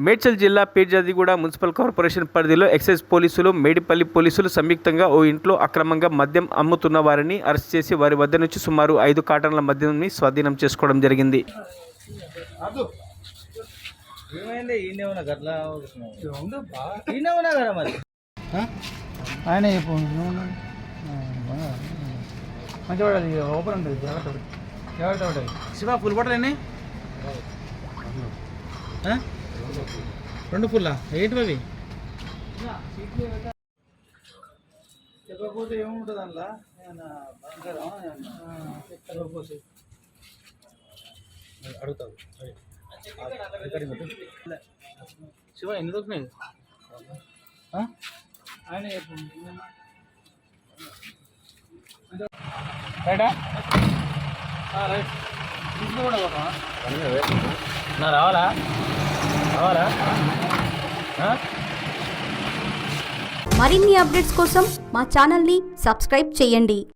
మేడ్చల్ జిల్లా Peerzadiguda municipal corporation పరిధిలో excise పోలీసులు, మేడిపల్లి పోలీసులు సంయుక్తంగా ఓ ఇంట్లో అక్రమంగా మద్యం అమ్ముతున్న వారిని అరెస్ట్ చేసి వారి వద్ద నుంచి సుమారు 5 కార్టన్ల మద్యాన్ని స్వాధీనం చేసుకోవడం జరిగింది. శివ ఫుల్ బాటిల్ ఎన్ని? 2 ఫుల్లా? ఏంటి అవి? చెప్పకపోతే ఏముంటుంది అందులో? అడుగుతావు శివ ఎన్ని దొరికినాయి? ఆయన రైటా? రైట్ కూడా నా రావాలా? మరిన్ని అప్డేట్స్ కోసం మా ఛానల్ని సబ్స్క్రైబ్ చేయండి.